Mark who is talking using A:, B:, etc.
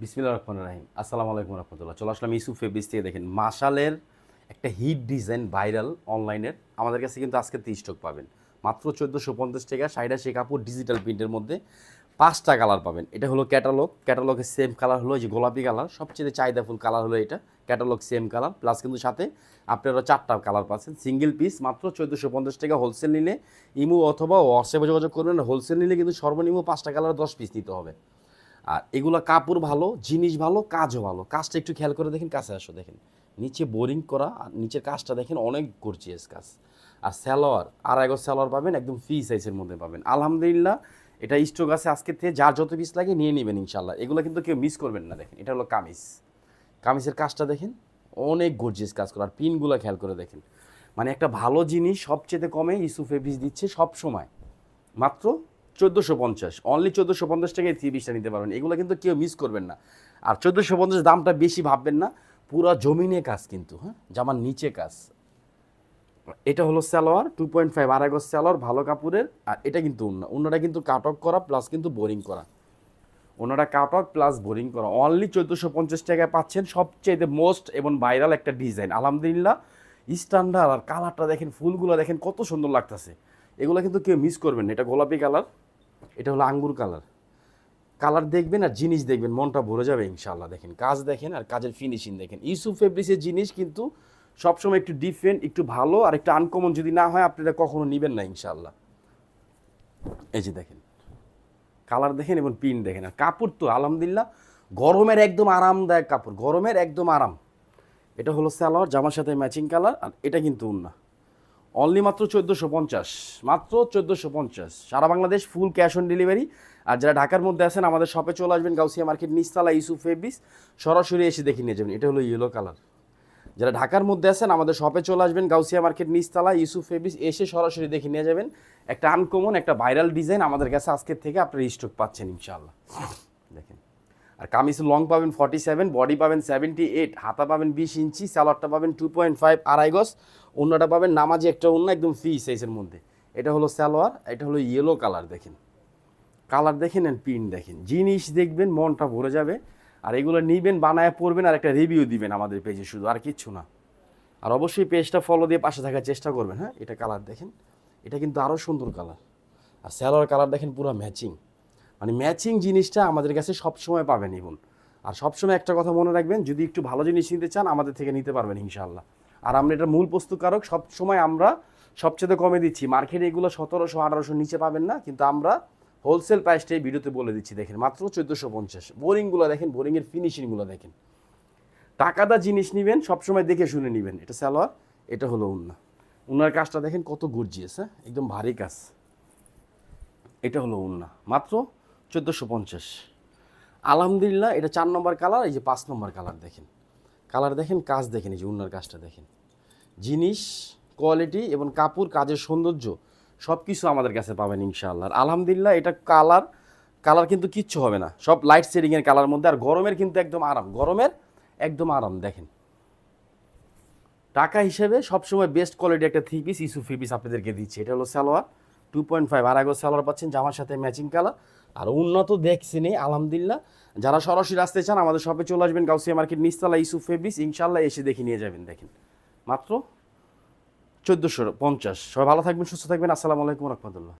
A: বিসমিল্লাহির রহমানির রহিম। আসসালামু আলাইকুম রহমতুল্লাহ। চলে আসলাম ইস্যু ফেব্রিক্স থেকে। দেখেন মাশালের একটা হিট ডিজাইন ভাইরাল অনলাইনের আমাদের কাছে কিন্তু আজকে 30 স্টক পাবেন মাত্র 1450 টাকা। শাড়িটা সে কাপড় ডিজিটাল প্রিন্টের মধ্যে 5টা কালার পাবেন। এটা হলো ক্যাটালগের সেম কালার হলো যে গোলাপি কালার, সবচেয়ে চাহিদাফুল কালার হলো এটা। ক্যাটালগ সেম কালার প্লাস কিন্তু সাথে আপনারা 4টা কালার পাচ্ছেন। সিঙ্গেল পিস মাত্র 1450 টাকা। হোলসেল নিলে ইমো অথবা হোয়াটসঅ্যাপে যোগাযোগ করবেন। হোলসেল নিলে কিন্তু সর্বনিম্ন 5টা কালার 10 পিস নিতে হবে। আর এগুলো কাপড় ভালো, জিনিস ভালো, কাজও ভালো। কাজটা একটু খেয়াল করে দেখেন, কাছে আসো দেখেন, নিচে বোরিং করা আর নিচের কাজটা দেখেন, অনেক গর্জিয়াস কাজ। আর স্যালোয়ার আড়াই গজ স্যালোয়ার পাবেন, একদম ফ্রি সাইজের মধ্যে পাবেন। আলহামদুলিল্লাহ এটা স্টক আছে আজকে থেকে, যার যত পিস লাগে নিয়ে নেবেন ইনশাল্লাহ। এগুলো কিন্তু কেউ মিস করবেন না। দেখেন এটা হলো কামিজের কাজটা দেখেন, অনেক গর্জিয়াস কাজ করা। আর পিনগুলো খেয়াল করে দেখেন, মানে একটা ভালো জিনিস সবচেয়ে কমে ইউসুফ ফেব্রিক্স দিচ্ছে সব সময় মাত্র 1450। অনলি 1450 টাকায় 30টা নিতে পারবেন। এগুলো কিন্তু কেউ মিস করবেন না। আর 1450 দামটা বেশি ভাববেন না, পুরো জমিনে কাজ কিন্তু, হ্যাঁ, জামার নিচে কাজ। এটা হলো সালোয়ার 2.5 আড়াই গজ সালোয়ার, ভালো কাপড়ের। আর এটা কিন্তু অন্যটা কিন্তু কাট অফ করা প্লাস কিন্তু বোরিং করা। ওনারা কাট অফ প্লাস বোরিং করা। অনলি 1450 টাকায় পাচ্ছেন সবচেয়ে মোস্ট এবং ভাইরাল একটা ডিজাইন। আলহামদুলিল্লাহ স্ট্যান্ডার্ড। আর কালারটা দেখেন, ফুলগুলো দেখেন কত সুন্দর লাগতেছে। এগুলো কিন্তু কেউ মিস করবেন না। এটা গোলাপি কালার, এটা হলো আঙ্গুর কালার। কালার দেখবেন আর জিনিস দেখবেন, মনটা ভরে যাবে ইনশাআল্লাহ। দেখেন কাজ দেখেন আর কাজের ফিনিশিং দেখেন। ইউসুফ ফেব্রিক্সের জিনিস কিন্তু সবসময় একটু ডিফারেন্ট, একটু ভালো আর একটু আনকমন যদি না হয় আপনারা কখনো নেবেন না ইনশাআল্লাহ। এই যে দেখেন কালার দেখেন এবং পিন দেখেন। আর কাপড় তো আলহামদুলিল্লাহ গরমের একদম আরামদায়ক কাপড়, গরমের একদম আরাম। এটা হলো সালোয়ার, জামার সাথে ম্যাচিং কালার। আর এটা কিন্তু ওন্না। অনলি মাত্র 1450, মাত্র 1450। সারা Bangladesh full cash on delivery. আর যারা ঢাকার মধ্যে আছেন আমাদের শপে চলে আসবেন, গাউসিয়া মার্কেট নিচতলা, ইউসুফ ফেব্রিক্স। সরাসরি এসে দেখে নিয়ে যাবেন। এটা হলো ইয়েলো কালার। যারা ঢাকার মধ্যে আছেন আমাদের শপে চলে আসবেন, গাউসিয়া মার্কেট নিচতলা, ইউসুফ ফেব্রিক্স। এসে সরাসরি দেখে নিয়ে যাবেন। একটা আনকমন, একটা ভাইরাল ডিজাইন আমাদের কাছে আজকের থেকে আপনারা স্টক পাচ্ছেন ইনশাআল্লাহ। দেখেন আর কামিজ লং পাবেন 47, বডি পাবেন 78, হাতা পাবেন 20 ইঞ্চি, সালোয়ারটা পাবেন 2.5 আড়াই গজ, অন্যটা পাবেন নামাজি একটা অন্য একদম ফ্রি সাইজের মধ্যে। এটা হলো সালোয়ার, এটা হলো ইয়েলো কালার। দেখেন কালার দেখেন অ্যান্ড প্রিন্ট দেখেন, জিনিস দেখবেন মনটা ভরে যাবে। আর এগুলো নিবেন, বানায় পড়বেন আর একটা রিভিউ দিবেন আমাদের পেজে, শুধু আর কিচ্ছু না। আর অবশ্যই পেজটা ফলো দিয়ে পাশে থাকার চেষ্টা করবেন। হ্যাঁ, এটা কালার দেখেন, এটা কিন্তু আরও সুন্দর কালার। আর সালোয়ার কালার দেখেন পুরো ম্যাচিং। মানে ম্যাচিং জিনিসটা আমাদের কাছে সবসময় পাবেন ইবন। আর সবসময় একটা কথা মনে রাখবেন, যদি একটু ভালো জিনিস নিতে চান আমাদের থেকে নিতে পারবেন ইনশাআল্লাহ। আর আমরা এটা মূল প্রস্তুতকারক, সবসময় আমরা সবচেয়ে কমে দিচ্ছি। মার্কেটে এগুলো 1700-1800 নিচে পাবেন না, কিন্তু আমরা হোলসেল প্রাইসটাই ভিডিওতে বলে দিচ্ছি। দেখেন মাত্র 1450। বোরিংগুলো দেখেন, বোরিংয়ের ফিনিশিংগুলো দেখেন। টাকাদা জিনিস নেবেন সবসময় দেখে শুনে নেবেন। এটা সালোয়ার, এটা হলো উন্নার কাজটা দেখেন কত গর্জিয়াস, হ্যাঁ, একদম ভারী কাজ। এটা হলো উন্না, মাত্র 1450। আলহামদুলিল্লাহ এটা 4 নম্বর কালার। এই যে 5 নম্বর কালার দেখেন, কালার দেখেন, কাজ দেখেন, এই যে উন্নার কাজটা দেখেন। জিনিস কোয়ালিটি এবং কাপড় কাজের সৌন্দর্য সব কিছু আমাদের কাছে পাবেন ইনশাআল্লাহ। আলহামদুলিল্লাহ এটা কালার কিন্তু কিচ্ছু হবে না, সব লাইট শেডিংয়ের কালার মধ্যে। আর গরমের কিন্তু একদম আরাম, গরমের একদম আরাম। দেখেন টাকা হিসেবে সবসময় বেস্ট কোয়ালিটি একটা 3 পিস ইউসুফ ফেব্রিক্স আপনাদেরকে দিচ্ছে। এটা হলো সালোয়ার 2.5 আড়াই গজ সালোয়ার পাচ্ছেন, জামার সাথে ম্যাচিং কালার। আর উন্নত দেখছেনই আলহামদুলিল্লাহ। যারা সরাসরি আসতে চান আমাদের শপে চলে আসবেন, গাউসিয়া মার্কেট নিচতলা, ইউসুফ ফেব্রিক্স। ইনশাআল্লাহ এসে দেখে নিয়ে যাবেন। দেখেন মাত্র 1450। সবাই ভালো থাকবেন, সুস্থ থাকবেন। আসসালামু আলাইকুম রহমতুল্লাহ।